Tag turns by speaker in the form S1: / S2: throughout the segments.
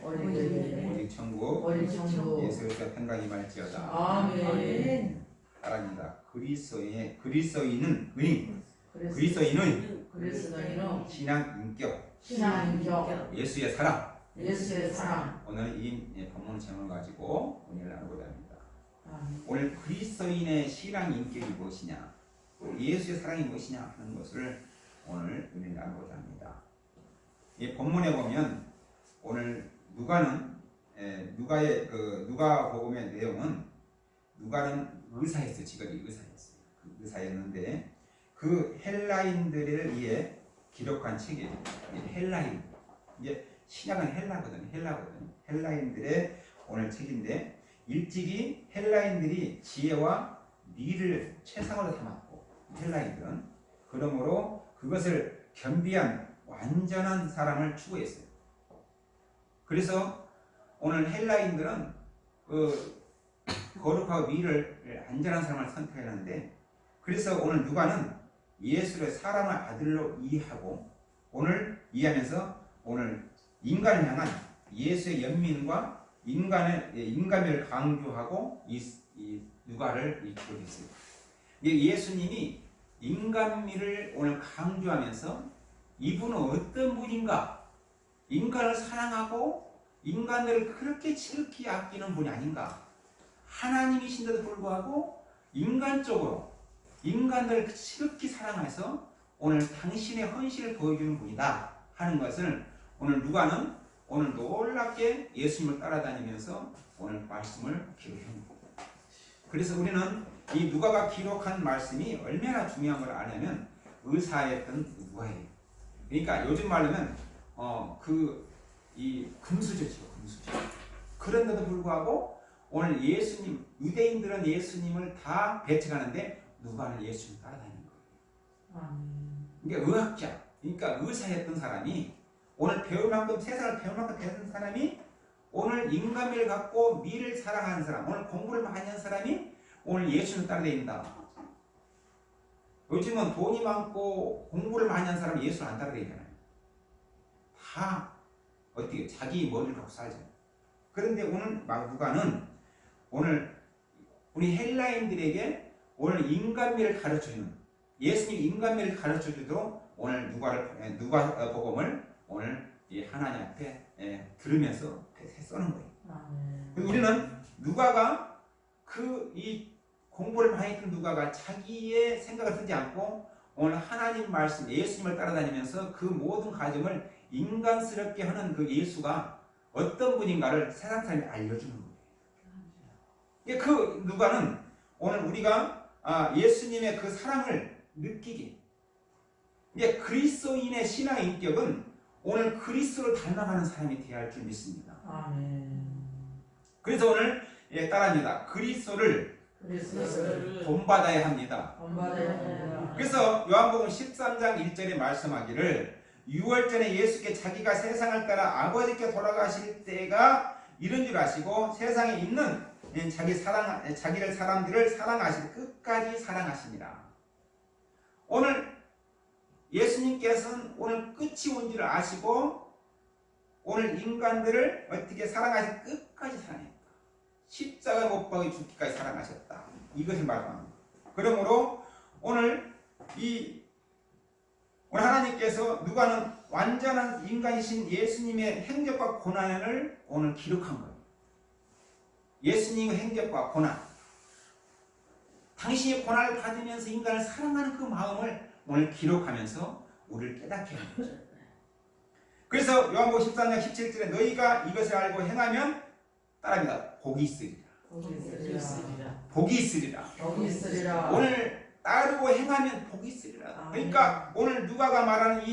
S1: 오직 천국 예수가 평강이 말지어다.
S2: 아멘.
S1: 사랑입니다. 그리스도인은 신앙 인격 예수의 사랑. 오늘 이 본문 제목을 가지고 오늘 나누고자 합니다. 오늘 그리스도인의 신앙 인격이 무엇이냐, 예수의 사랑이 무엇이냐 하는 것을 오늘 나누고자 합니다. 이 본문에 보면 오늘 누가 복음의 내용은 누가는 의사였어요. 직업이 의사였어요. 의사였는데 그 헬라인들을 위해 기록한 책이 헬라인, 이제 신약은 헬라거든. 헬라인들의 오늘 책인데 일찍이 헬라인들이 지혜와 미를 최상으로 삼았고 헬라인들은 그러므로 그것을 겸비한 완전한 사람을 추구했어요. 그래서 오늘 헬라인들은 거룩하고 미를 안전한 사람을 선택했는데, 그래서 오늘 누가는 예수를 사람의 아들로 이해하고 오늘 이해하면서 오늘 인간을 향한 예수의 연민과 인간미를 강조하고 이 누가를 기록했어요. 예수님이 인간미를 오늘 강조하면서 이분은 어떤 분인가, 인간을 사랑하고 인간들을 그렇게 지극히 아끼는 분이 아닌가, 하나님이신데도 불구하고 인간적으로 인간들을 지극히 사랑해서 오늘 당신의 헌신을 보여주는 분이다 하는 것을 오늘 누가는 오늘 놀랍게 예수님을 따라다니면서 오늘 말씀을 기록합니다. 그래서 우리는 이 누가가 기록한 말씀이 얼마나 중요한 걸 아냐면 의사였던 누가예요. 그러니까 요즘 말로는 이 금수저죠. 그런데도 불구하고 오늘 예수님, 유대인들은 예수님을 다 배척하는데 누가는 예수님을 따라다니는 거예요. 그러니까 의학자, 그러니까 의사였던 사람이 오늘 배울 만큼, 세상을 배울 만큼 배운 사람이 오늘 인간미를 갖고 미를 사랑하는 사람, 오늘 공부를 많이 한 사람이 오늘 예수님을 따라다닌다. 요즘은 돈이 많고 공부를 많이 한 사람이 예수를 안 따라다니잖아요. 다 어떻게 자기 머리를 갖고 살잖아요. 그런데 오늘 누가는 오늘 우리 헬라인들에게 오늘 인간미를 가르쳐주는, 예수님 인간미를 가르쳐주도록 오늘 누가 복음을 오늘 하나님 앞에 들으면서 써는 거예요. 우리는 누가가 이 공부를 많이 했던 누가가 자기의 생각을 쓰지 않고 오늘 하나님 말씀, 예수님을 따라다니면서 그 모든 과정을 인간스럽게 하는 그 예수가 어떤 분인가를 세상 사람이 알려주는 거예요. 그 누가는 오늘 우리가 예수님의 그 사랑을 느끼게, 그리스도인의 신앙의 인격은 오늘 그리스도를 닮아가는 사람이 되어야 할 줄 믿습니다. 그래서 오늘 따라합니다. 그리스도를 본받아야 합니다. 그래서 요한복음 13장 1절에 말씀하기를 6월 전에 예수께 자기가 세상을 따라 아버지께 돌아가실 때가 이른 줄 아시고 세상에 있는 자기를 사람들을 사랑하실 끝까지 사랑하십니다. 오늘 예수님께서는 오늘 끝이 온 줄 아시고 오늘 인간들을 어떻게 사랑하실 끝까지 사랑했다. 십자가 못 박아 죽기까지 사랑하셨다. 이것을 말합니다. 그러므로 오늘 하나님께서 누가는 완전한 인간이신 예수님의 행적과 고난을 오늘 기록한 거예요. 예수님의 행적과 고난, 당신의 고난을 받으면서 인간을 사랑하는 그 마음을 오늘 기록하면서 우리를 깨닫게 하는 거죠. 그래서 요한복음 13장 17절에 너희가 이것을 알고 행하면 따라합니다. 복이 있으리라. 복이 있으리라. 오늘 따르고 행하면 복이 있으리라. 그러니까 오늘 누가가 말하는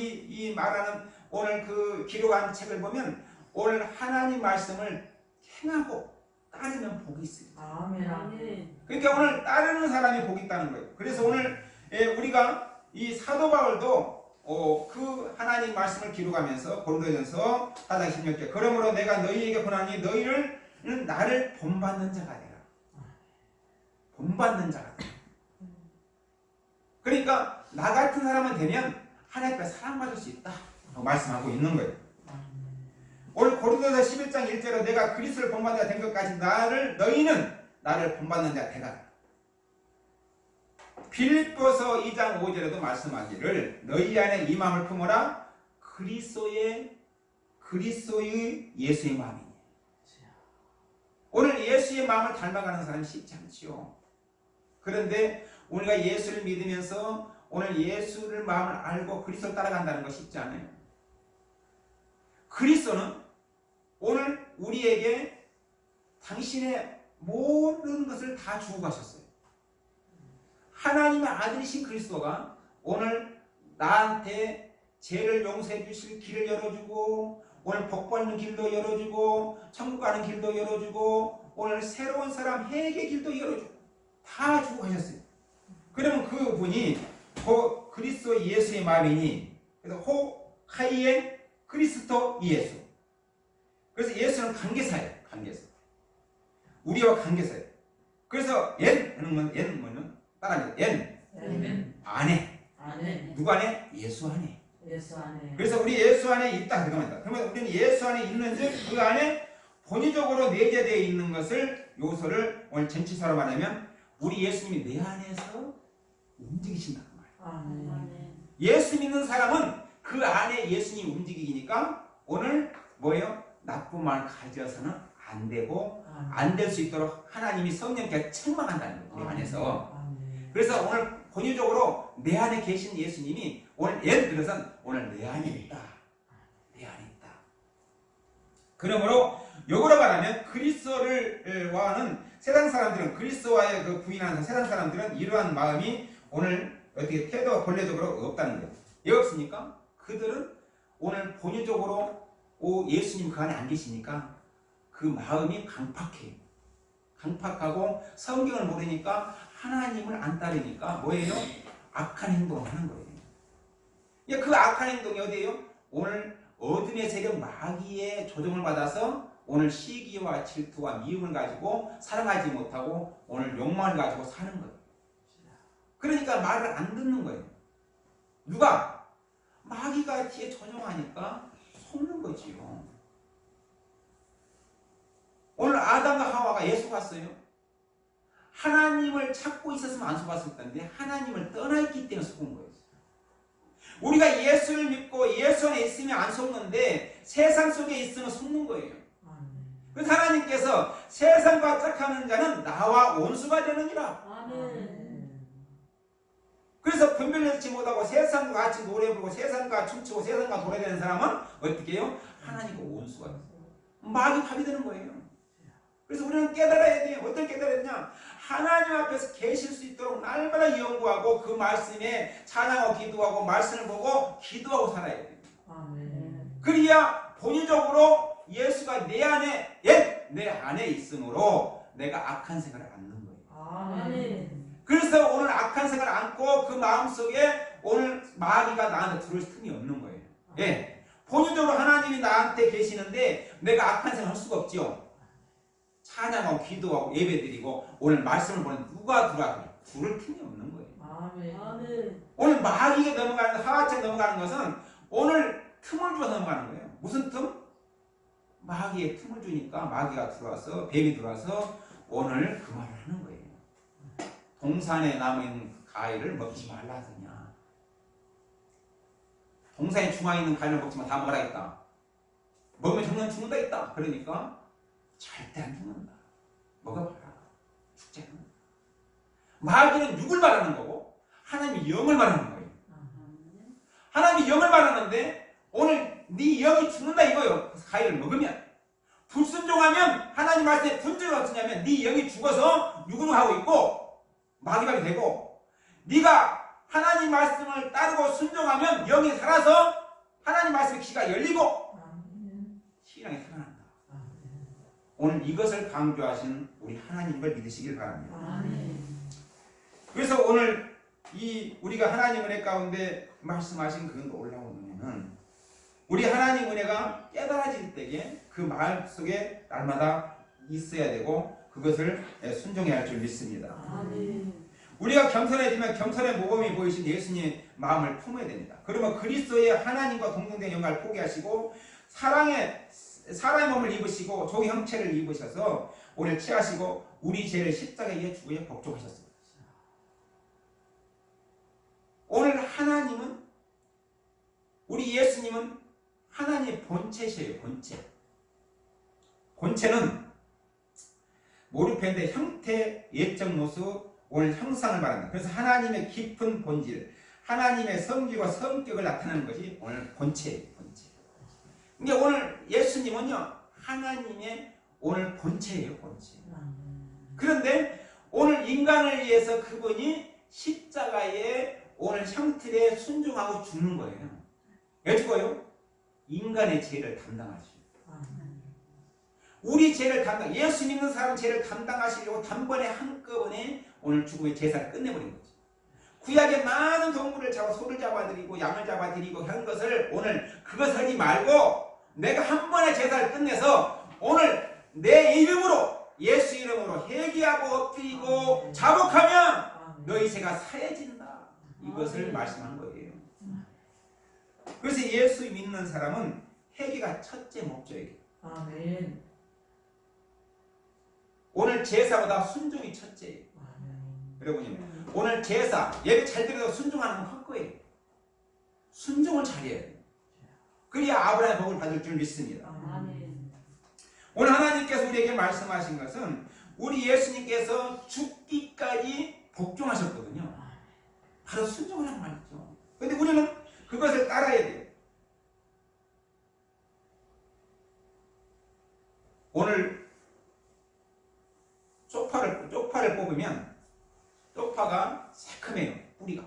S1: 말하는 오늘 그 기록한 책을 보면 오늘 하나님 말씀을 행하고 따르면 복이 있으리라.
S2: 아멘.
S1: 그러니까 오늘 따르는 사람이 복이 있다는 거예요. 그래서 오늘 우리가 이 사도 바울도 그 하나님 말씀을 기록하면서 고린도전서 4장 16절 그러므로 내가 너희에게 권하니 너희는 나를 본받는 자가 되라. 본받는 자가 되라. 그러니까 나 같은 사람은 되면 하나님 앞에 사랑받을 수 있다 말씀하고 있는 거예요. 오늘 고린도서 11장 1절로 내가 그리스도를 본받는 자 된 것까지 너희는 나를 본받는 자 되라. 빌립보서 2장 5절에도 말씀하기를 너희 안에 이 마음을 품어라. 그리스도의 예수의 마음이니. 오늘 예수의 마음을 닮아가는 사람이 쉽지 않지요. 그런데 우리가 예수를 믿으면서 오늘 예수를 마음을 알고 그리스도를 따라간다는 것이 쉽지 않아요. 그리스도는 오늘 우리에게 당신의 모든 것을 다 주고 가셨어요. 하나님의 아들이신 그리스도가 오늘 나한테 죄를 용서해 주실 길을 열어주고 오늘 복 받는 길도 열어주고 천국 가는 길도 열어주고 오늘 새로운 사람 회개 길도 열어주고 다 주고 가셨어요. 그러면 그분이 그리스도 예수의 마음이니 그래서 하이엔 그리스도 예수. 그래서 예수는 관계사예요. 관계사. 우리와 관계사예요. 그래서 엔은 뭐는 따라합니다. 엔 안에. 누구 안에? 예수 안에.
S2: 예수 안에.
S1: 그래서 우리 예수 안에 있다 그겁니다. 그러면 우리는 예수 안에 있는지 그 안에 본의적으로 내재되어 있는 것을 요소를 오늘 전치사로 말하면 우리 예수님이 내 안에서 움직이신다 그 말이에요. 예수 믿는 사람은 그 안에 예수님이 움직이니까 오늘 뭐예요? 나쁜 마음을 가져서는 안 되고 안 될 수 있도록 하나님이 성령께 책망한다는 거예요. 내 안에서. 그래서 오늘 본의적으로 내 안에 계신 예수님이 오늘 예를 들어서 오늘 내 안에 있다. 내 안에 있다. 그러므로 역으로 말하면 그리스도와는 세상 사람들은 그리스도와의 그 부인하는 세상 사람들은 이러한 마음이 오늘 어떻게 태도가 본래적으로 없다는 거예요. 왜 없습니까? 그들은 오늘 본의적으로 예수님 그 안에 안 계시니까 그 마음이 강팍해요. 강팍하고 성경을 모르니까 하나님을 안 따르니까 뭐예요? 악한 행동을 하는 거예요. 그 악한 행동이 어디예요? 오늘 어둠의 세력 마귀의 조종을 받아서 오늘 시기와 질투와 미움을 가지고 사랑하지 못하고 오늘 욕망을 가지고 사는 거예요. 그러니까 말을 안 듣는 거예요. 누가? 마귀가 뒤에 조종하니까 속는 거지요. 오늘 아담과 하와가 왜 속았어요? 하나님을 찾고 있었으면 안 속았을 텐데 하나님을 떠나있기 때문에 속은 거예요. 우리가 예수를 믿고 예수 안에 있으면 안 속는데 세상 속에 있으면 속는 거예요. 그래서 하나님께서 세상과 짝하는 자는 나와 원수가 되느니라. 그래서 분별하지 못하고 세상과 같이 노래 부르고 세상과 춤추고 세상과 노래되는 사람은 어떻게 해요? 하나님과 원수가 돼요. 마귀 밥이 되는 거예요. 그래서 우리는 깨달아야 돼요. 어떻게 깨달아야 되냐? 하나님 앞에서 계실 수 있도록 날마다 연구하고 그 말씀에 찬양하고 기도하고 말씀을 보고 기도하고 살아야 돼요. 그래야 본의적으로 예수가 내 안에 있으므로 내가 악한 생각을 안는 거예요. 그래서 오늘 악한 생각을 안고 그 마음속에 오늘 마귀가 나한테 들어올 틈이 없는 거예요. 본의적으로 하나님이 나한테 계시는데 내가 악한 생각을 할 수가 없죠. 찬양하고 기도하고 예배드리고 오늘 말씀을 보는 누가 들을 틈이 없는 거예요. 오늘 마귀가 넘어가는 하와처럼 넘어가는 것은 오늘 틈을 줘서 넘어가는 거예요. 무슨 틈? 마귀의 틈을 주니까 마귀가 들어와서 뱀이 들어와서 오늘 그 말을 하는 거예요. 동산에 남아있는 과일을 먹지 말라 하더냐. 동산에 중앙에 있는 과일을 먹지만 다 먹으라 했다. 먹으면 정말 죽는다 했다. 그러니까 절대 안 죽는다. 먹어봐라. 죽지 않는다. 마귀는 육을 말하는 거고 하나님이 영을 말하는 거예요. 하나님이 영을 말하는데 오늘 네 영이 죽는다 이거예요. 과일을 먹으면. 불순종하면 하나님 말씀에 분쟁이 어떠냐면 네 영이 죽어서 육으로 하고 있고 마귀밥이 되고 네가 하나님 말씀을 따르고 순종하면 영이 살아서 하나님 말씀의 귀가 열리고 신앙이 살아난다. 오늘 이것을 강조하신 우리 하나님을 믿으시길 바랍니다. 그래서 오늘 우리가 하나님 은혜 가운데 말씀하신 그건 올라오면은 우리 하나님 은혜가 깨달아질 때에 그 마음 속에 날마다 있어야 되고 그것을 순종해야 할 줄 믿습니다. 우리가 겸손해지면 겸손의 모범이 보이신 예수님의 마음을 품어야 됩니다. 그러면 그리스도의 하나님과 동등된 영광을 포기하시고 사랑의 사람의 몸을 입으시고 종 형체를 입으셔서 오늘 취하시고 우리 죄를 십자가에 죽어 복종하셨습니다. 오늘 하나님은 우리 예수님은 하나님의 본체시에요. 본체는 몰입했는데 형태, 예적 모습, 오늘 형상을 말합니다. 그래서 하나님의 깊은 본질, 하나님의 성질과 성격을 나타내는 것이 오늘 본체예요. 그러니까 오늘 예수님은요 하나님의 오늘 본체예요. 그런데 오늘 인간을 위해서 그분이 십자가에 오늘 형틀에 순종하고 죽는 거예요. 왜 죽어요? 인간의 죄를 담당하시고 우리 죄를 예수 믿는 사람 죄를 담당하시려고 단번에 한꺼번에 오늘 죽음의 제사를 끝내버린 거죠. 구약에 많은 동물을 잡아 소를 잡아드리고 양을 잡아드리고 한 것을 오늘 그것을 하지 말고 내가 한 번의 제사를 끝내서 오늘 내 이름으로 예수 이름으로 회개하고 엎드리고 자복하면 너희 죄가 사해진다. 이것을 말씀한 거예요. 그래서 예수 믿는 사람은 회개가 첫째 목적이에요.
S2: 아멘.
S1: 오늘 제사보다 순종이 첫째예요. 여러분요 오늘 제사 예배 잘 드려도 순종하는 건 헛거예요. 순종을 잘해야 돼요. 그래야 아브라함의 복을 받을 줄 믿습니다.
S2: 아멘.
S1: 오늘 하나님께서 우리에게 말씀하신 것은 우리 예수님께서 죽기까지 복종하셨거든요. 바로 순종하라는 말이죠. 그런데 우리는 그것을 따라야 돼요. 오늘 쪽파를 뽑으면 쪽파가 새콤해요. 뿌리가.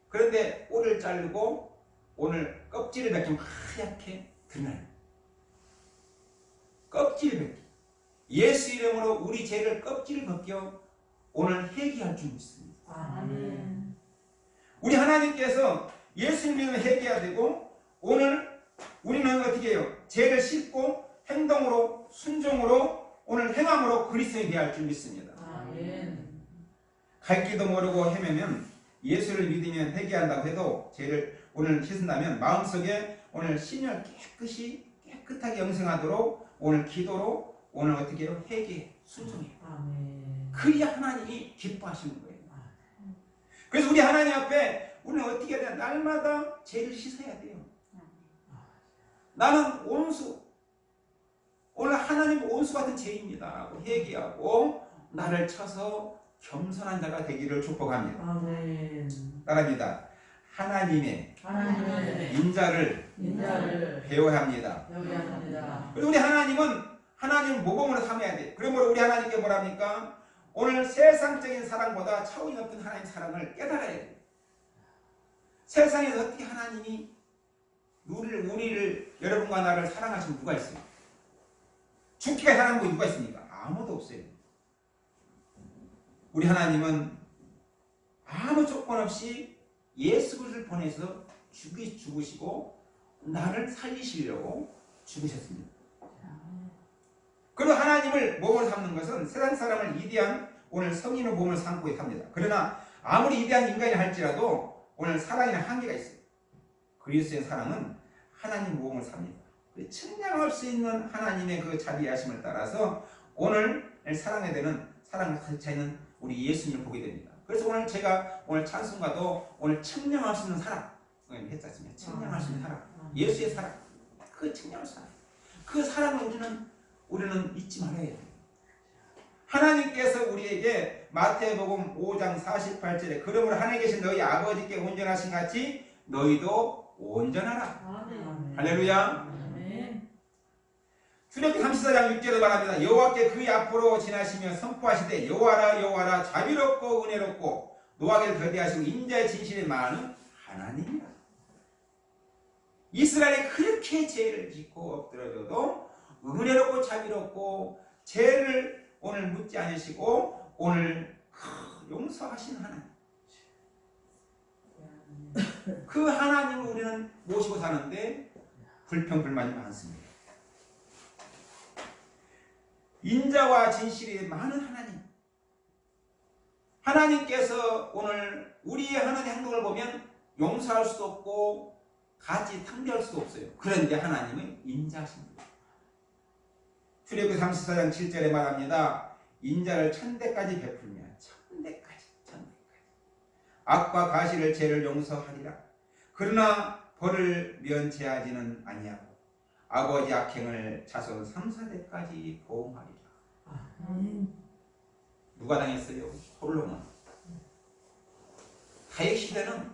S1: 그런데 꿀을 자르고 오늘 껍질을 벗기면 하얗게 드러나요. 껍질 벗기. 예수 이름으로 우리 죄를 껍질을 벗겨 오늘 회개할 줄 믿습니다.
S2: 아멘.
S1: 우리 하나님께서 예수를 믿으면 회개해야 되고 오늘 우리는 어떻게 해요? 죄를 씻고 행동으로 순종으로 오늘 행함으로 그리스도인이 되어야 할 줄 믿습니다.
S2: 아멘.
S1: 갈 길도 모르고 헤매면 예수를 믿으면 회개한다고 해도 죄를 오늘 씻는다면 마음속에 오늘 신을 깨끗하게 영생하도록 오늘 기도로 오늘 어떻게 해요? 회개, 순종해요.
S2: 아멘.
S1: 그래야 하나님이 기뻐하시는 거예요. 그래서 우리 하나님 앞에 우리는 어떻게 해야 돼요? 날마다 죄를 씻어야 돼요. 나는 온수, 오늘 하나님 온수 같은 죄입니다 라고 회개하고 나를 쳐서 겸손한 자가 되기를 축복합니다.
S2: 아멘.
S1: 따라합니다. 하나님의 인자를 배워야 합니다.
S2: 배워야 합니다.
S1: 그리고 우리 하나님 모범으로 삼아야 돼요. 그러므로 우리 하나님께 뭐랍니까? 오늘 세상적인 사랑보다 차원이 높은 하나님 사랑을 깨달아야 돼요. 세상에서 어떻게 하나님이 우리를 여러분과 나를 사랑하시는 누가 있어요? 죽기가 사랑한 분이 누가 있습니까? 아무도 없어요. 우리 하나님은 아무 조건 없이 예수 그리스도를 보내서 죽으시고 나를 살리시려고 죽으셨습니다. 그리고 하나님을 몸을 삼는 것은 세상 사람을 위대한 오늘 성인의 몸을 삼고 합니다. 그러나 아무리 위대한 인간이 할지라도 오늘 사랑에는 한계가 있어요. 그리스도의 사랑은 하나님 몸을 삽니다. 측량할 수 있는 하나님의 그 자비하심을 따라서 오늘 사랑에 되는 사랑을 가득 차 있는 우리 예수님을 보게 됩니다. 그래서 오늘 제가 오늘 찬송가도 오늘 측량할 수 있는 사랑 했잖습니다. 측량할 수 있는 사랑, 예수의 사랑, 그 측량할 수 있는 사랑, 그 사랑을 우리는 잊지 말아야 돼요. 하나님께서 우리에게 마태복음 5장 48절에 그러므로 하늘에 계신 너희 아버지께 온전하신 같이 너희도 온전하라.
S2: 아멘.
S1: 할렐루야.
S2: 아멘.
S1: 출애굽기 34장 6절을 말합니다. 여호와께 그의 앞으로 지나시며 선포하시되 여호와라 여호와라 자비롭고 은혜롭고 노하기를 더디하시고 인자의 진실이 많은 하나님이라. 이스라엘이 그렇게 죄를 짓고 엎드려져도 은혜롭고 자비롭고 죄를 오늘 묻지 않으시고 오늘 용서하신 하나님, 그 하나님을 우리는 모시고 사는데 불평불만이 많습니다. 인자와 진실이 많은 하나님, 하나님께서 오늘 우리의 하나님의 행동을 보면 용서할 수도 없고 같이 탕비할 수도 없어요. 그런데 하나님은 인자하십니다. 출애굽기 34장 7절에 말합니다. 인자를 천대까지 베풀며 천대까지 악과 가시를 죄를 용서하리라. 그러나 벌을 면제하지는 아니하고 아버지 악행을 자손 3, 4대까지 보응하리라. 누가 당했어요? 솔로몬. 다윗 시대는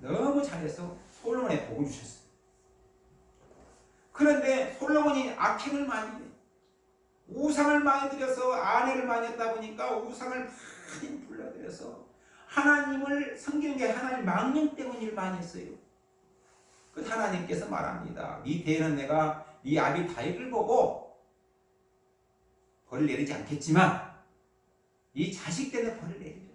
S1: 너무 잘해서 솔로몬에 복을 주셨어요. 그런데 솔로몬이 악행을 많이 해. 우상을 많이 들여서 아내를 많이 했다 보니까 우상을 많이 불러들여서 하나님을 섬기는 게 하나님 망령 때문에 일 많이 했어요. 그 하나님께서 말합니다. 네 대에는 내가 네 아비 다윗을 보고 벌을 내리지 않겠지만 네 자식 때문에 벌을 내리리라.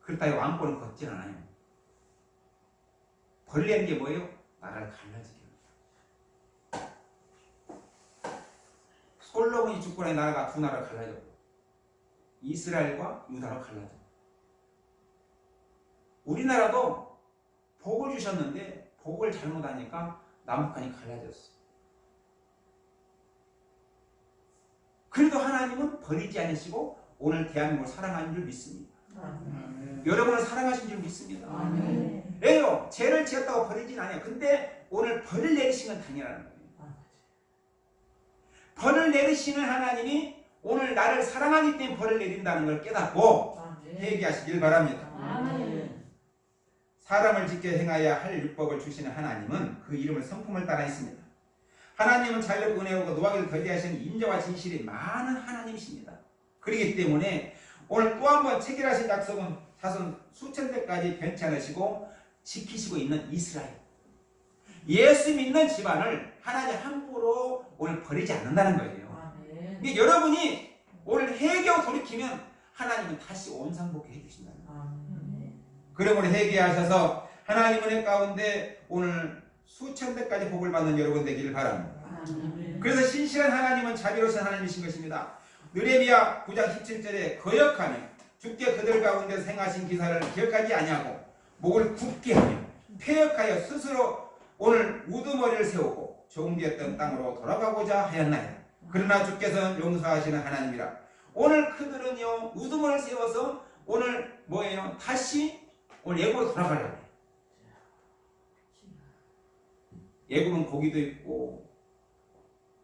S1: 그렇다고 왕권을 걷지 않아요. 벌 내는 게 뭐예요? 나라를 갈라지게 합니다. 솔로몬이 죽고 나니 나라가 두 나라로 갈라졌고 이스라엘과 유다로 갈라졌고 우리나라도 복을 주셨는데 복을 잘못하니까 남북한이 갈라졌어. 그래도 하나님은 버리지 않으시고 오늘 대한민국을 사랑하는 줄 믿습니다. 여러분을 사랑하신 줄 믿습니다. 왜요? 죄를 지었다고 버리진 않아요. 근데 오늘 벌을 내리시면 당연한 거예요. 벌을 내리시는 하나님이 오늘 나를 사랑하기 때문에 벌을 내린다는 걸 깨닫고 회개하시길 바랍니다. 사람을 지켜 행하여야 할 율법을 주시는 하나님은 그 이름을 성품을 따라 있습니다. 하나님은 자유롭고 은혜하고 노하기를 더디하시는 인자와 진실이 많은 하나님이십니다. 그렇기 때문에 오늘 또 한 번 체결하신 약속은 자손 수천 대까지 변치 않으시고 지키시고 있는 이스라엘. 예수 믿는 집안을 하나님 함부로 오늘 버리지 않는다는 거예요. 그러니까 여러분이 오늘 회개하고 돌이키면 하나님은 다시 온상복귀 해주신다는 거예요. 그러므로 회개하셔서 하나님 은혜 가운데 오늘 수천 대까지 복을 받는 여러분 되기를 바랍니다. 그래서 신실한 하나님은 자비로우신 하나님이신 것입니다. 느헤미야 9장 17절에 거역하며 주께 그들 가운데서 행하신 기사를 기억하지 아니하고 목을 굳게 하며 폐역하여 스스로 오늘 우두머리를 세우고 종되었던 땅으로 돌아가고자 하였나이다. 그러나 주께서는 용서하시는 하나님이라. 오늘 그들은요 우두머리를 세워서 오늘 뭐예요? 다시 오늘 애굽으로 돌아가려고 해요. 애굽은 고기도 있고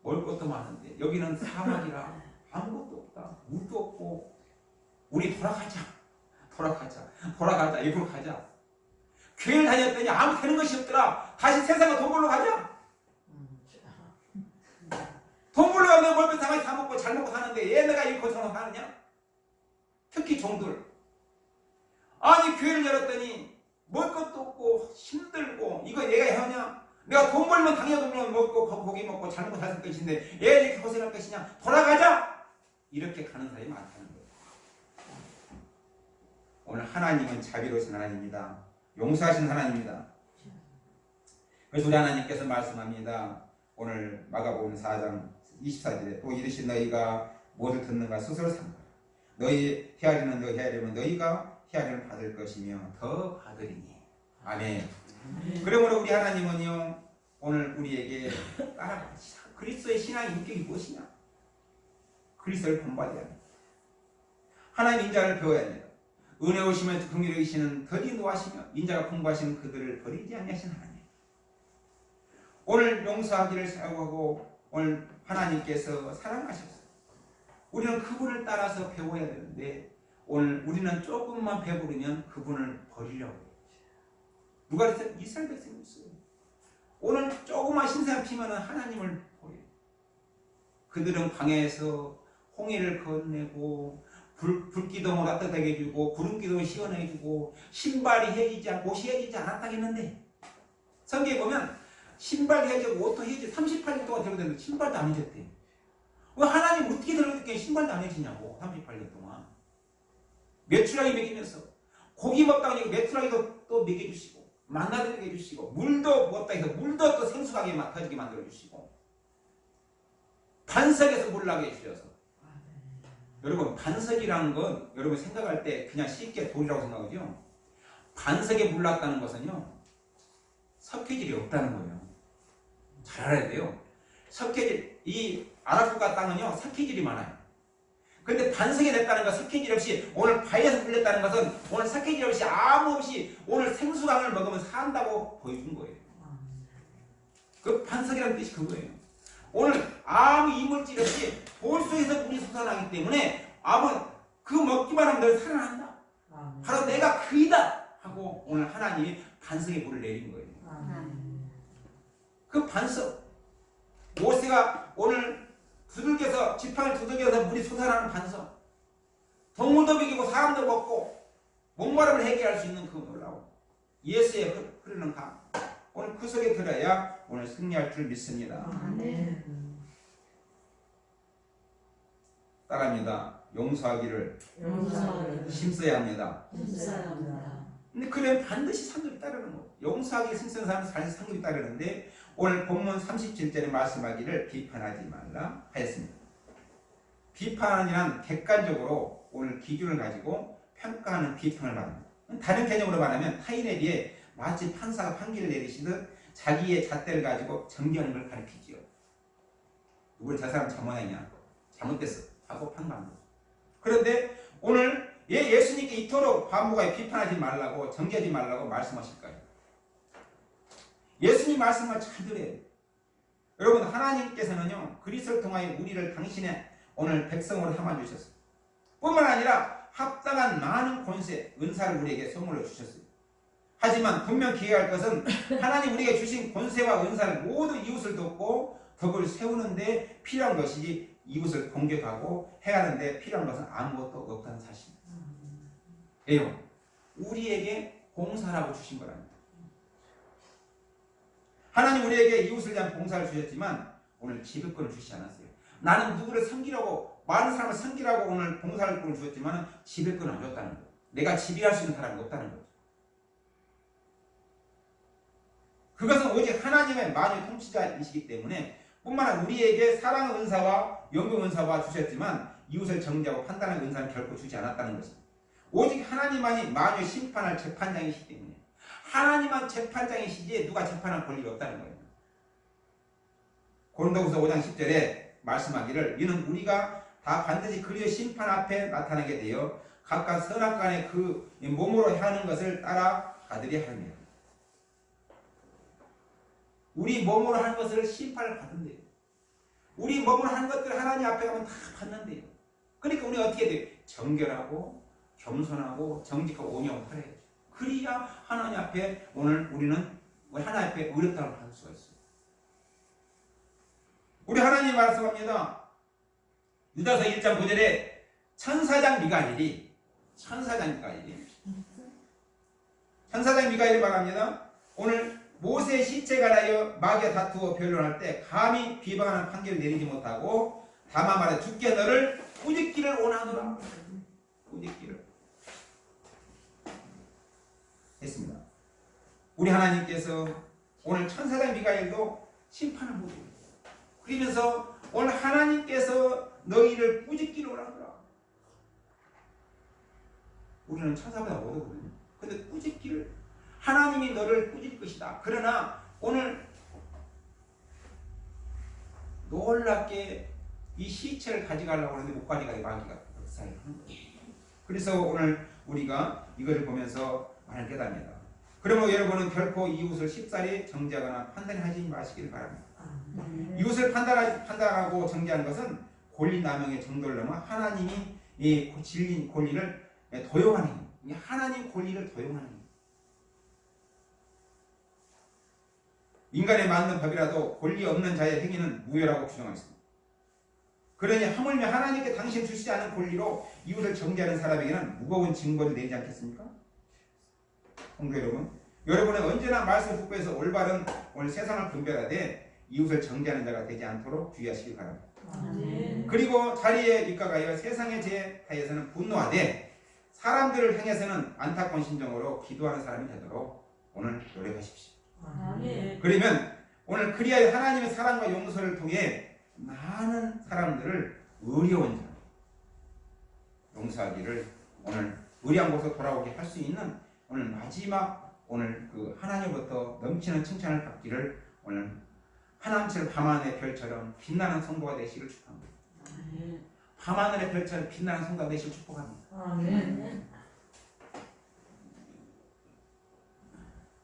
S1: 먹을 것도 많은데 여기는 사막이라 아무것도 없다. 물도 없고 우리 돌아가자. 애굽으로 가자. 교회를 다녔더니 아무 되는 것이 없더라. 다시 세상에 돈 벌러 가자. 돈 벌러 가면 먹을 거 다 먹고 잘 먹고 사는데 얘네가 이 고생을 하느냐? 특히 종들. 아니 교회를 열었더니 먹을 것도 없고 힘들고 이거 얘가 하냐? 내가 돈 벌면 당연히 돈 먹고 고기 먹고 잘 먹고 살 것인데 얘 이렇게 고생할 것이냐? 돌아가자! 이렇게 가는 사람이 많다는 거예요. 오늘 하나님은 자비로우신 하나님입니다. 용서하신 하나님입니다. 그래서 우리 하나님께서 말씀합니다. 오늘 마가복음 4장 24절에 또 이르신 너희가 무엇을 듣는가 스스로 삼가라. 너희 헤아리는 너 헤아리면 너희가 헤아림을 받을 것이며 더 받으리니. 아멘. 그러므로 우리 하나님은요 오늘 우리에게 따라가시다. 그리스도의 신앙의 인격이 무엇이냐? 그리스도를 본받아야 합니다. 하나님 인자를 배워야 합니다. 은혜오시면 긍휼히시는 더디 노하시며 인자가 풍부하신 그들을 버리지 아니하시는 하나님. 오늘 용서하기를 사용하고 오늘 하나님께서 사랑하셨어요. 우리는 그분을 따라서 배워야 되는데 오늘 우리는 조금만 배부르면 그분을 버리려고 해요. 누가 그랬어요? 이스라엘 백성이 있어요. 오늘 조금만 신상 피면 하나님을 버려요. 그들은 광야에서 홍해를 건네고 불기둥을 따뜻하게 해주고 구름기둥을 시원해주고 신발이 헤어지지 않고 옷이 헤어지지 않았다 했는데 성경에 보면 신발 헤어지고 옷도 헤어지고 38년 동안 데려다니는데 신발도 안 헤어졌대. 왜 하나님 어떻게 데려다니는 신발도 안 헤어지냐고. 38년 동안 메추라기 먹이면서 고기 먹다 보니까 메추라기도 또 먹여주시고 만나도 먹여주시고 물도 먹다 해서 물도 또 생수하게 터지게 만들어주시고 반석에서 물 나게 해주셔서 여러분 반석이라는 건 여러분 생각할 때 그냥 쉽게 돌이라고 생각하죠. 반석에 물 났다는 것은요 석회질이 없다는 거예요. 잘 알아야 돼요. 석회질, 이 아랍국가 땅은요 석회질이 많아요. 근데 반석이 됐다는 것, 석회질 없이 오늘 바위에서 풀렸다는 것은 오늘 석회질 없이 아무 없이 오늘 생수강을 먹으면 산다고 보여준 거예요. 그 반석이라는 뜻이 그거예요. 오늘 아무 이물질 없이 돌 속에서 물이 솟아나기 때문에 아무 그 먹기만 하면 늘 살아난다. 바로 내가 그이다 하고 오늘 하나님이 반석에 물을 내린 거예요. 그 반석, 모세가 오늘 두들겨서 지팡이를 두들겨서 물이 솟아나는 반석, 동물도 먹이고 사람도 먹고 목마름을 해결할 수 있는 그 놀라운 예수의 흐르는 강, 오늘 그 속에 들어야 오늘 승리할 줄 믿습니다. 따라합니다. 용서하기를 힘써야 합니다. 근데 그러면 반드시 상급이 따르는 거. 용서하기 힘쓰는 사람은 반드시 상급이 따르는데 오늘 본문 37절에 말씀하기를 비판하지 말라 하였습니다. 비판이란 객관적으로 오늘 기준을 가지고 평가하는 비판을 말합니다. 다른 개념으로 말하면 타인에 대해 마치 판사가 판결을 내리시듯 자기의 잣대를 가지고 정죄하는 걸 가리키지요. 누구를 저 사람 잘못했냐? 잘못됐어. 하고 판단한 거죠. 그런데 오늘 예수님께 이토록 반복하게 비판하지 말라고 정죄하지 말라고 말씀하실까요? 예수님 말씀을 잘 들어야 돼요. 여러분 하나님께서는요 그리스도를 통하여 우리를 당신의 오늘 백성으로 삼아주셨어요. 뿐만 아니라 합당한 많은 권세, 은사를 우리에게 선물로 주셨어요. 하지만 분명 기억할 것은 하나님 우리에게 주신 권세와 은사를 모두 이웃을 돕고 덕을 세우는 데 필요한 것이지 이웃을 공격하고 해하는 데 필요한 것은 아무것도 없다는 사실입니다. 왜요? 우리에게 봉사라고 주신 거랍니다. 하나님 우리에게 이웃을 위한 봉사를 주셨지만 오늘 지배권을 주시지 않았어요. 나는 누구를 섬기라고 많은 사람을 섬기라고 오늘 봉사를 주셨지만 지배권을 안 줬다는 거예요. 내가 지배할 수 있는 사람이 없다는 거죠. 그것은 오직 하나님의 만유 통치자이시기 때문에 뿐만 아니라 우리에게 사랑의 은사와 영광 은사와 주셨지만 이웃을 정죄하고 판단하는 은사는 결코 주지 않았다는 것입니다. 오직 하나님만이 만유 심판할 재판장이시기 때문에 하나님만 재판장이시지 누가 재판할 권리가 없다는 거예요. 고린도후서 5장 10절에 말씀하기를 이는 우리가 다 반드시 그리스도의 심판 앞에 나타나게 되어 각각 선악간에 그 몸으로 하는 것을 따라가드리 하느니라. 우리 몸으로 하는 것을 심판을 받는대요. 우리 몸으로 하는 것들 하나님 앞에 가면 다 받는데요. 그러니까 우리가 어떻게 돼요? 정결하고 겸손하고 정직하고 온유하고 그래야죠. 그래야 하나님 앞에 오늘 우리는 하나님 앞에 의롭다고 할 수가 있어요. 우리 하나님 말씀합니다. 유다서 1장 9절에 천사장 미가엘이 말합니다. 오늘 모세의 시체에 관하여 마귀와 다투어 변론할 때 감히 비방하는 판결을 내리지 못하고 다만 말해 주께 너를 꾸짖기를 원하노라. 꾸짖기를 했습니다. 우리 하나님께서 오늘 천사장 미가엘도 심판을 보고 그러면서 오늘 하나님께서 너희를 꾸짖기를 원하노라. 우리는 천사보다 못하거든요. 근데 꾸짖기를 하나님이 너를 꾸질 것이다. 그러나 오늘 놀랍게 이 시체를 가져가려고 하는데 못 가져가게 마귀가 역사를 하는 거예요. 그래서 오늘 우리가 이것을 보면서 많이 깨닫습니다. 그러므로 여러분은 결코 이웃을 쉽사리 정죄하거나 판단하지 마시길 바랍니다. 이웃을 판단하고 정죄하는 것은 권리 남용의 정도를 넘어 하나님이 이 진리 권리를 도용하는 것. 하나님 권리를 도용하는 것. 인간에 맞는 법이라도 권리 없는 자의 행위는 무효라고 규정하였습니다. 그러니 하물며 하나님께 당신 주시지 않은 권리로 이웃을 정죄하는 사람에게는 무거운 징벌을 내지 않겠습니까? 성도 여러분, 여러분은 언제나 말씀 묵고에서 올바른 오늘 세상을 분별하되 이웃을 정죄하는 자가 되지 않도록 주의하시기 바랍니다. 그리고 자리에 입각하여 세상의 죄에 대해서는 분노하되 사람들을 향해서는 안타까운 심정으로 기도하는 사람이 되도록 오늘 노력하십시오. 그러면 오늘 그리하여 하나님의 사랑과 용서를 통해 많은 사람들을 의로운 자 용서하기를 오늘 의리한 곳으로 돌아오게 할 수 있는 오늘 마지막 오늘 그 하나님부터 넘치는 칭찬을 받기를 오늘 하나님처럼 밤하늘의 별처럼 빛나는 성도가 되시기를 축복합니다.
S2: 아멘.
S1: 밤하늘의 별처럼 빛나는 성도가 되시기를 축복합니다.
S2: 아멘.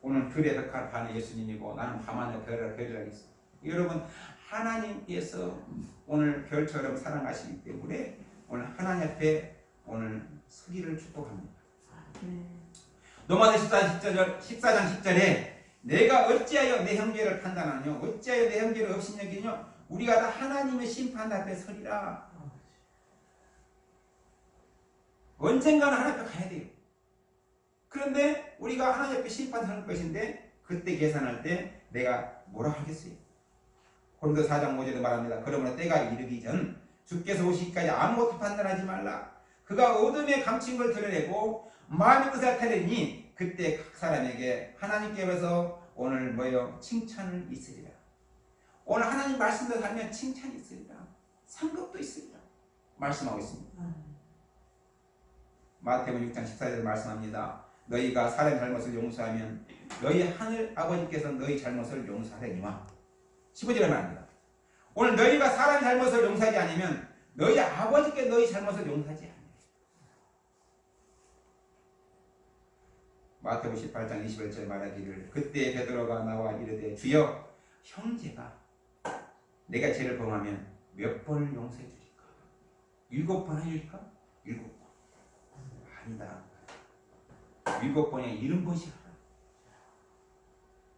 S1: 오늘 별의 덕할 반은 예수님이고 나는 밤하늘의 별이라겠어. 여러분 하나님께서 오늘 별처럼 사랑하시기 때문에 오늘 하나님 앞에 오늘 서기를 축복합니다. 로마서 14장 10절에 내가 어찌하여 내 형제를 판단하느냐 어찌하여 내 형제를 업신여기느냐 우리가 다 하나님의 심판 앞에 서리라. 언젠가는 하나님 앞에 가야 돼요. 그런데 우리가 하나님 앞에 심판할 것인데 그때 계산할 때 내가 뭐라 하겠어요? 고린도 4장 5절에 말합니다. 그러므로 때가 이르기 전 주께서 오시기까지 아무것도 판단하지 말라. 그가 어둠에 감춘 걸 드러내고 마음의 뜻을 타려니 그때 각 사람에게 하나님께서 오늘 뭐요? 칭찬을 있으리라. 오늘 하나님 말씀대로 하면 칭찬이 있으리라. 상급도 있으리라. 말씀하고 있습니다. 마태복음 6장 14절에 말씀합니다. 너희가 사람의 잘못을 용서하면 너희 하늘 아버지께서 너희 잘못을 용서하려니와 15절에 말합니다. 오늘 너희가 사람의 잘못을 용서하지 않으면 너희 아버지께 너희 잘못을 용서하지 않으리라. 마태복음 18장 21절에 말하기를 그때 베드로가 나와 이르되 주여 형제가 내가 죄를 범하면 몇 번을 용서해 주실까? 7번 하실까? 7번. 아니다. 7번에 70번씩 하라.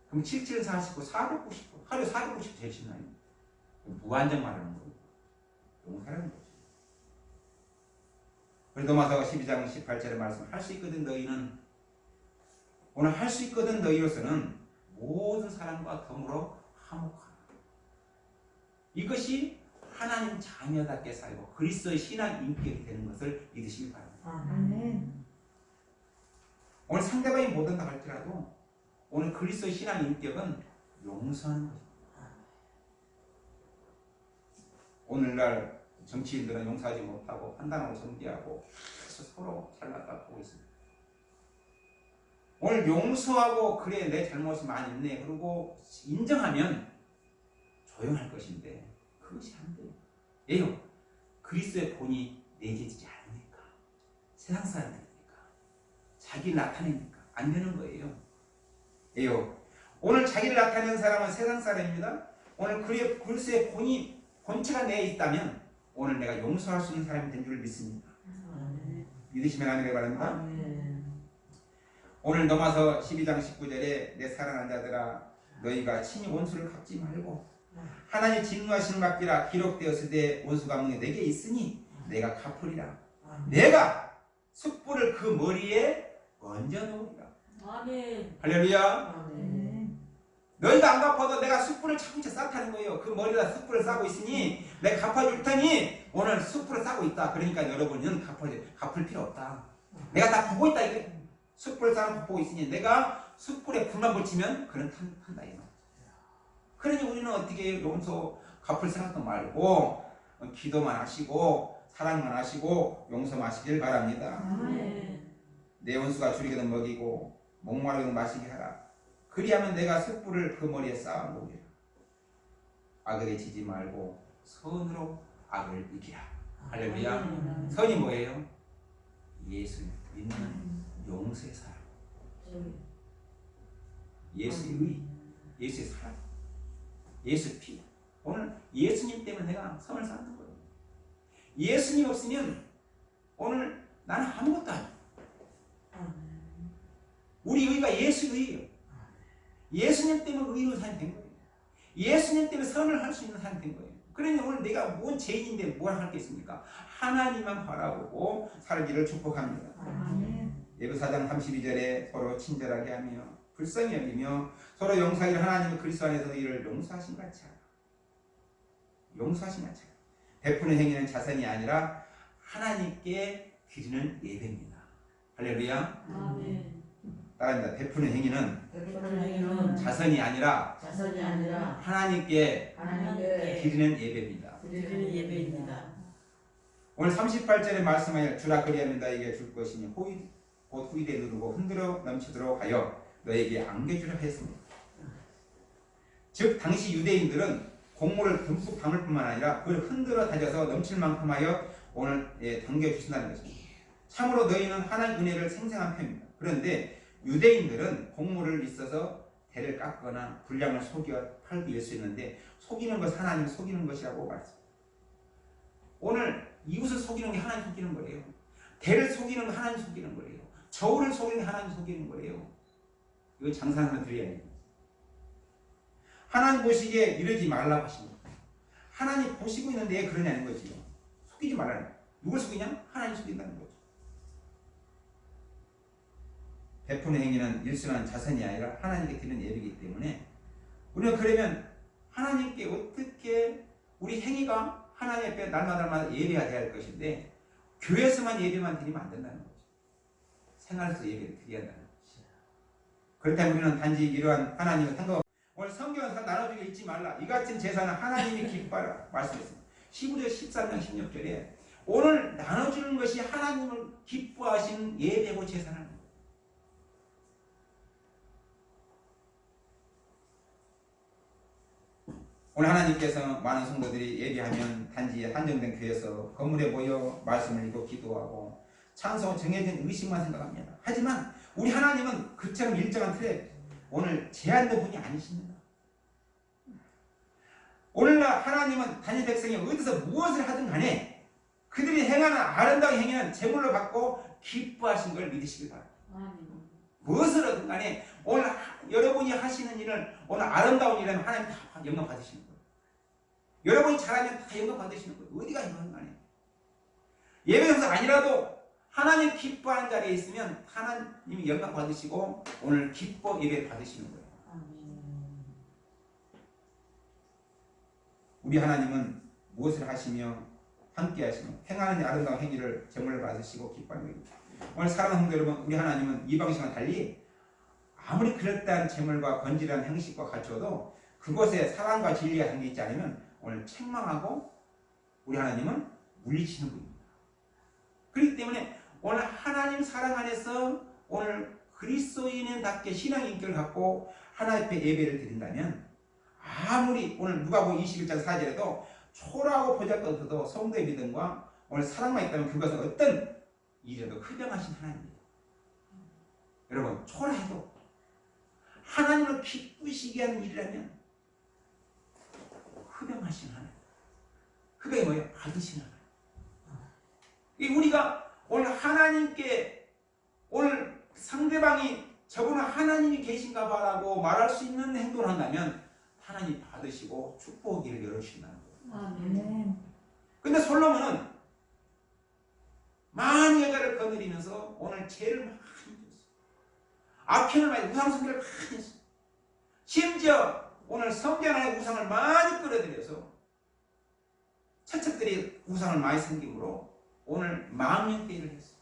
S1: 그럼 7, 7, 49, 490번. 하루에 490 제일 신나요. 무한정 말하는 거예요. 용서라는 거죠. 그래서 로마서 12장 18절에 말씀 할 수 있거든 너희는 오늘 할 수 있거든 너희로서는 모든 사람과 더불어 화목하라. 이것이 하나님 자녀답게 살고 그리스도의 신앙 인격이 되는 것을 믿으시기 바랍니다.
S2: 아멘.
S1: 오늘 상대방이 못한다 할지라도 오늘 그리스도의 신앙 인격은 용서하는 것입니다. 오늘날 정치인들은 용서하지 못하고 판단하고 정죄하고 그래서 서로 잘났다 보고 있습니다. 오늘 용서하고 그래 내 잘못이 많이 있네 그러고 인정하면 조용할 것인데 그것이 안 돼요. 왜요? 그리스도의 본이 내재지지 않으니까 세상 사람들이니까 자기를 나타내니까 안 되는 거예요. 왜요? 오늘 자기를 나타내는 사람은 세상 사람입니다. 오늘 그리스도의 본이 본체가 내에 있다면 오늘 내가 용서할 수 있는 사람이 된 줄 믿습니다. 믿으시면 아멘을 바랍니다.
S2: 아멘.
S1: 오늘 로마서 12장 19절에 내 사랑하는 자들아 너희가 친히 원수를 갚지 말고 하나님 진노하시는 갚기라 기록되었으되 원수가 갚는 게 내게 있으니 내가 갚으리라. 내가 숯불을 그 머리에 얹어 놓으리라.
S3: 아멘.
S1: 할렐루야.
S2: 아멘.
S1: 너희가 안 갚아도 내가 숯불을 차근차근 쌓다는 거예요. 그 머리에다 숯불을 싸고 있으니 내가 갚아줄 테니 오늘 숯불을 싸고 있다. 그러니까 여러분은 갚을 필요 없다. 내가 다 보고 있다 이게. 숯불을 쌓는 거 보고 있으니 내가 숯불에 불만 붙이면 그런 탄다 이거. 그러니 우리는 어떻게 용서 갚을 생각도 말고 기도만 하시고 사랑만 하시고 용서만 하시길 바랍니다.
S3: 아멘.
S1: 내 원수가 줄이거든 먹이고 목마르거든 마시게 하라. 그리하면 내가 숯불을 그 머리에 쌓아 놓으리라. 악에게 지지 말고 선으로 악을 이기라. 할렐루야. 선이 뭐예요? 예수 믿는 용서의 사랑. 예수의 의, 예수의 사랑, 예수의 피. 오늘 예수님 때문에 내가 선을 쌓는 거예요. 예수님 없으면 오늘 나는 아무것도 아니야. 우리 의가 예수의 의예요. 예수님 때문에 의로운 사람이 된 거예요. 예수님 때문에 선을 할 수 있는 사람이 된 거예요. 그러니 오늘 내가 뭔 죄인인데 뭘 할 게 있습니까? 하나님만 바라보고 살기를 축복합니다. 예배서 4장 32절에 서로 친절하게 하며 불쌍히 여기며 서로 용서하기를 하나님은 그리스도 안에서 이를 용서하신 같이 하라. 용서하신 같이 하라. 베푸는 행위는 자선이 아니라 하나님께 드리는 예배입니다. 할렐루야.
S3: 아멘.
S1: 따라합니다. 베푸는 행위는
S2: 베푸는 행위는
S1: 자선이 아니라
S2: 자선이 아니라
S1: 하나님께
S2: 하나님께
S1: 드리는 예배입니다.
S2: 드리는 예배입니다.
S1: 오늘 38절에 말씀하여 주라 그리하면 너에게 줄 것이니 곧 후일에 누르고 흔들어 넘치도록 하여 너에게 안겨주라 했습니다. 즉 당시 유대인들은 곡물을 듬뿍 담을 뿐만 아니라 그걸 흔들어 다져서 넘칠 만큼 하여 오늘 당겨주신다는 것입니다. 참으로 너희는 하나님의 은혜를 생생한 편입니다. 그런데 유대인들은 곡물을 있어서 대를 깎거나 분량을 속여 팔도 일 수 있는데 속이는 것 하나님을 속이는 것이라고 말했습니다. 오늘 이웃을 속이는 게 하나님 속이는 거예요. 대를 속이는 거 하나님 속이는 거예요. 저울을 속이는 게 하나님 속이는 거예요. 이거 장사하나 드려야 해요. 하나님 보시기에 이러지 말라고 하십니다. 하나님 보시고 있는데 왜 그러냐는 거지요. 속이지 말라는 거예요. 누굴 속이냐? 하나님 속인다는 거죠. 베푸는 행위는 일순한 자선이 아니라 하나님께 드리는 예배이기 때문에 우리는 그러면 하나님께 어떻게 우리 행위가 하나님 앞에 날마다 예배가 돼야 할 것인데 교회에서만 예배만 드리면 안 된다는 거죠. 생활에서 예배를 드려야 한다는 거죠. 그렇다면 우리는 단지 이러한 하나님의 상관 오늘 성경에서 나눠주게 잊지 말라. 이 같은 제사는 하나님이 기뻐하라 말씀했습니다. 15절 13장 16절에 오늘 나눠주는 것이 하나님을 기뻐하시는 예배고 제사라는 거예요. 오늘 하나님께서 많은 성도들이 예배하면 단지 한정된 교회에서 건물에 모여 말씀을 읽고 기도하고 찬송 정해진 의식만 생각합니다. 하지만 우리 하나님은 그처럼 일정한 틀에 오늘 제한된 분이 아니십니다. 오늘날 하나님은 단일 백성이 어디서 무엇을 하든 간에 그들이 행하는 아름다운 행위는 제물로 받고 기뻐하신 걸 믿으시길 바랍니다. 무엇을 하든 간에 오늘 여러분이 하시는 일을 오늘 아름다운 일이라면 하나님 다 영광 받으시는 거예요. 여러분이 잘하면 다 영광 받으시는 거예요. 어디가 영광 간에 예배 영상 아니라도 하나님 기뻐하는 자리에 있으면 하나님이 영광 받으시고 오늘 기뻐 예배 받으시는 거예요. 우리 하나님은 무엇을 하시며 함께 하시며 행하는 아름다운 행위를 제물로 받으시고 기뻐하는 겁니다. 오늘 사랑하는 성도 여러분, 우리 하나님은 이 방식과 달리 아무리 그럴듯한 제물과 건실한 형식과 갖춰도 그곳에 사랑과 진리가 담겨있지 않으면 오늘 책망하고 우리 하나님은 물리치는 분입니다. 그렇기 때문에 오늘 하나님 사랑 안에서 오늘 그리스도인답게 신앙 인격을 갖고 하나님 앞에 예배를 드린다면 아무리 오늘 누가복음 21장 4절에도 초라하고 보잘것없어도 성도의 믿음과 오늘 사랑만 있다면 그것은 어떤 일이라도 흡영하신 하나님입니다. 여러분 초라해도 하나님을 기쁘시게 하는 일이라면 흡영하신 하나님. 흡영이 뭐예요? 받으신 하나님. 우리가 오늘 하나님께 오늘 상대방이 저분은 하나님이 계신가 봐라고 말할 수 있는 행동을 한다면 하나님 받으시고 축복의 길을 열어주신다는 거예요. 근데 솔로몬은 많은 여자를 거느리면서 오늘 죄를 많이 졌어요. 악행을 많이 우상숭배를 많이 했어요. 심지어 오늘 성전 안에 우상을 많이 끌어들여서 처척들이 우상을 많이 섬김으로 오늘 망령되이를 했어요.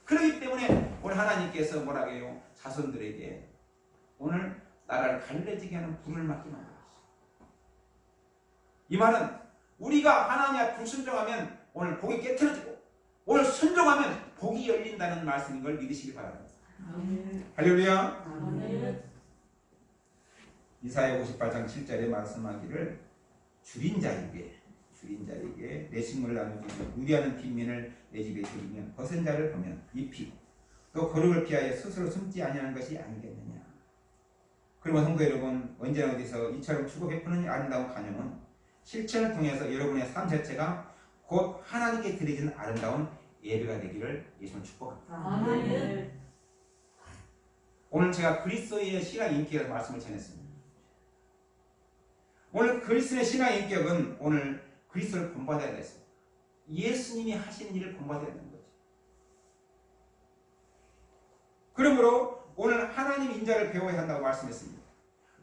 S1: 그렇기 때문에 오늘 하나님께서 뭐라고 해요? 자손들에게 오늘 나라를 갈라지게 하는 불을 맞게 만들었어요. 이 말은 우리가 하나님 앞에 불순종하면 오늘 복이 깨트려지고 오늘 순종하면 복이 열린다는 말씀인 걸 믿으시기 바랍니다. 할렐루야. 이사야 58장 7절에 말씀하기를 줄인 자에게 내 식물을 나누고 우리하는 빈민을 내 집에 들이면 벗은 자를 보면 입히고 또 거룩을 피하여 스스로 숨지 아니하는 것이 아니겠느냐. 그리고 성도 여러분, 언제나 어디서 이처럼 주고 베푸는 아름다운 간영은 실천을 통해서 여러분의 삶 자체가 곧 하나님께 드려지는 아름다운 예배가 되기를 예수님 축복합니다. 오늘 제가 그리스도의 신앙 인격에 말씀을 전했습니다. 오늘 그리스도의 신앙 인격은 오늘 그리스도를 본받아야 되겠습니다. 예수님이 하시는 일을 본받아야 되는 거죠. 그러므로 오늘 하나님 인자를 배워야 한다고 말씀했습니다.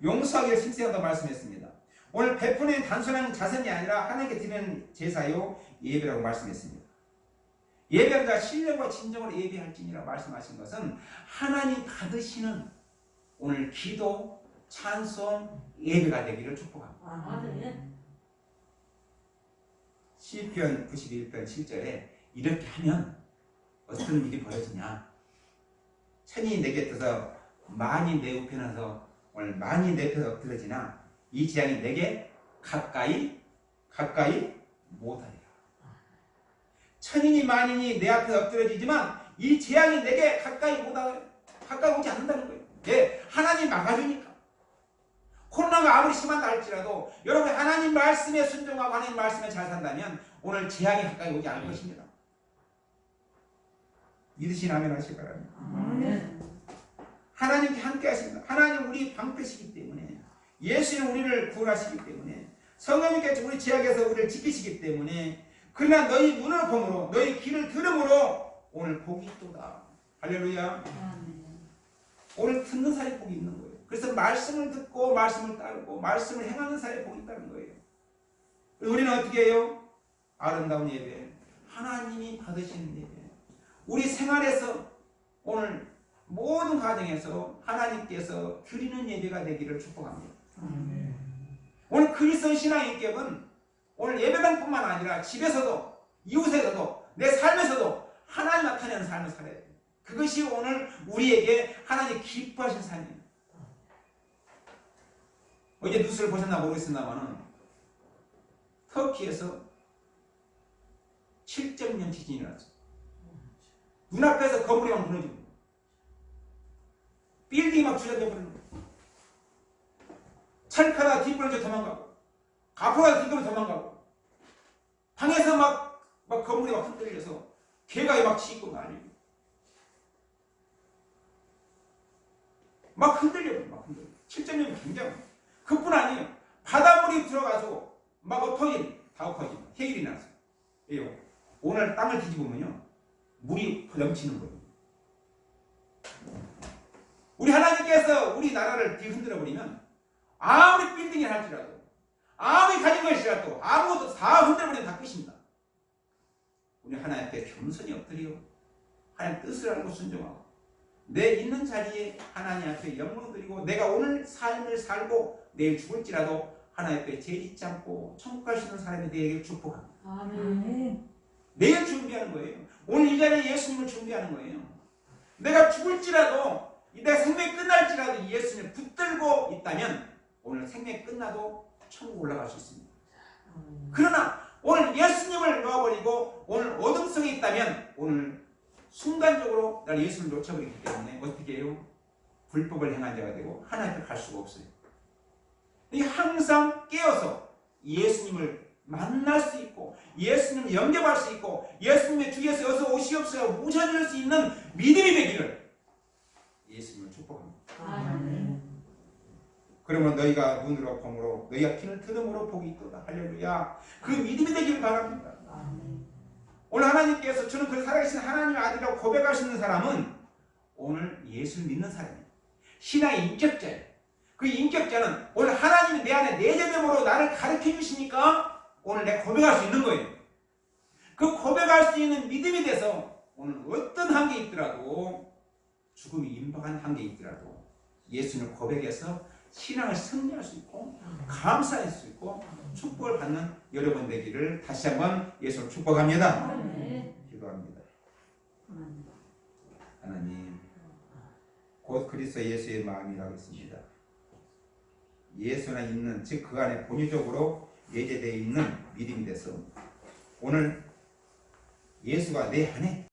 S1: 용서하기를 힘써야 한다고 말씀했습니다. 오늘 베푸는 단순한 자선이 아니라 하나님께 드리는 제사요 예배라고 말씀했습니다. 예배하는 자 신령과 진정으로 예배할지니라 말씀하신 것은 하나님 받으시는 오늘 기도, 찬송, 예배가 되기를 축복합니다. 시편 91편 7절에 이렇게 하면 어떤 일이 벌어지냐. 천이 내게 떠서 만이 내 우편에서 오늘 많이 내 편에 엎드러지나 이 재앙이 내게 가까이 못하리라. 천인이 만인이 내 앞에 엎드러지지만 이 재앙이 내게 가까이 오지 않는다는 거예요. 예, 하나님 막아주니까. 코로나가 아무리 심한다 할지라도 여러분 하나님 말씀에 순종하고 하나님 말씀에 잘 산다면 오늘 재앙이 가까이 오지 않을 것입니다. 믿으시는 아멘 하시기 바랍니다. 하나님께 함께 하십니다. 하나님 우리 방패시기 때문에 예수님 우리를 구원하시기 때문에 성령님께서 우리 죄악에서 우리를 지키시기 때문에 그러나 너희 눈을 보므로 너희 귀를 들음으로 오늘 복이 있도다. 할렐루야. 오늘 듣는 사람이 복이 있는 거예요. 그래서 말씀을 듣고 말씀을 따르고 말씀을 행하는 사람이 복이 있다는 거예요. 우리는 어떻게 해요? 아름다운 예배, 하나님이 받으시는 예배, 우리 생활에서 오늘 모든 가정에서 하나님께서 드리는 예배가 되기를 축복합니다. 오늘 그리스도 신앙의 인격은 오늘 예배당뿐만 아니라 집에서도 이웃에서도 내 삶에서도 하나님 나타내는 삶을 살아야 돼요. 그것이 오늘 우리에게 하나님 기뻐하신 삶이에요. 어제 뉴스를 보셨나 모르겠습니다만 터키에서 7.0 지진이 났어요. 눈앞에서 건물이 막 무너지고 빌딩이 막 주저앉아 버리는 거예요. 찰카가 뒷부러져 도망가고 가포가 뒷부러져 도망가고 방에서 막 건물이 막 흔들려서 개가 막 짖고 난리고 막 흔들려요. 막 흔들려. 7.0이 굉장히 그뿐 아니에요. 바닷물이 들어가서 막 엎어진 다 엎어진 해일이 났어요. 왜요? 오늘 땅을 뒤집으면요 물이 넘치는 거예요. 우리 하나님께서 우리 나라를 뒤흔들어 버리면 아무리 빌딩이 할지라도 아무리 가진 것이라도 아무것도 다 흔들어 버리면 다 끝입니다. 우리 하나님 앞에 겸손히 엎드려 하나님 뜻을 알고 순종하고 내 있는 자리에 하나님 앞에 영광 드리고 내가 오늘 삶을 살고 내일 죽을지라도 하나님 앞에 죄 짓지 않고 천국 갈 수 있는 사람이 되기를 축복합니다.
S3: 아멘.
S1: 내일 준비하는 거예요. 오늘 이 자리에 예수님을 준비하는 거예요. 내가 죽을지라도 내 생명이 끝날지라도 예수님을 붙들고 있다면 오늘 생명이 끝나도 천국 올라갈 수 있습니다. 그러나 오늘 예수님을 놓아버리고 오늘 어둠 속에 있다면 오늘 순간적으로 날 예수를 놓쳐버리기 때문에 어떻게 해요? 불법을 행한 자가 되고 하나님 앞에 갈 수가 없어요. 이게 항상 깨어서 예수님을 만날 수 있고 예수님을 영접할 수 있고 예수님의 주께서 어서 오시옵소서 모셔줄 수 있는 믿음이 되기를 예수님을 축복합니다.
S3: 아멘.
S1: 그러면 너희가 눈으로 봄으로 너희가 귀를 들음으로 복이 있도다. 할렐루야. 그 믿음이 되기를 바랍니다. 오늘 하나님께서 저는 그 살아계신 하나님의 아들이라고 고백할 수 있는 사람은 오늘 예수를 믿는 사람이에요. 신앙의 인격자예요. 그 인격자는 오늘 하나님이 내 안에 내재됨으로 나를 가르쳐 주시니까 오늘 내가 고백할 수 있는 거예요. 그 고백할 수 있는 믿음이 돼서 오늘 어떤 한계 있더라도 죽음이 임박한 한계 있더라도 예수님을 고백해서 신앙을 승리할 수 있고 감사할 수 있고 축복을 받는 여러분 되기를 다시 한번 예수를 축복합니다. 기도합니다. 하나님 곧 그리스도 예수의 마음이라고 했습니다. 예수 안에 있는 즉 그 안에 본유적으로 내재되어 있는 믿음이 돼서 오늘 예수가 내 안에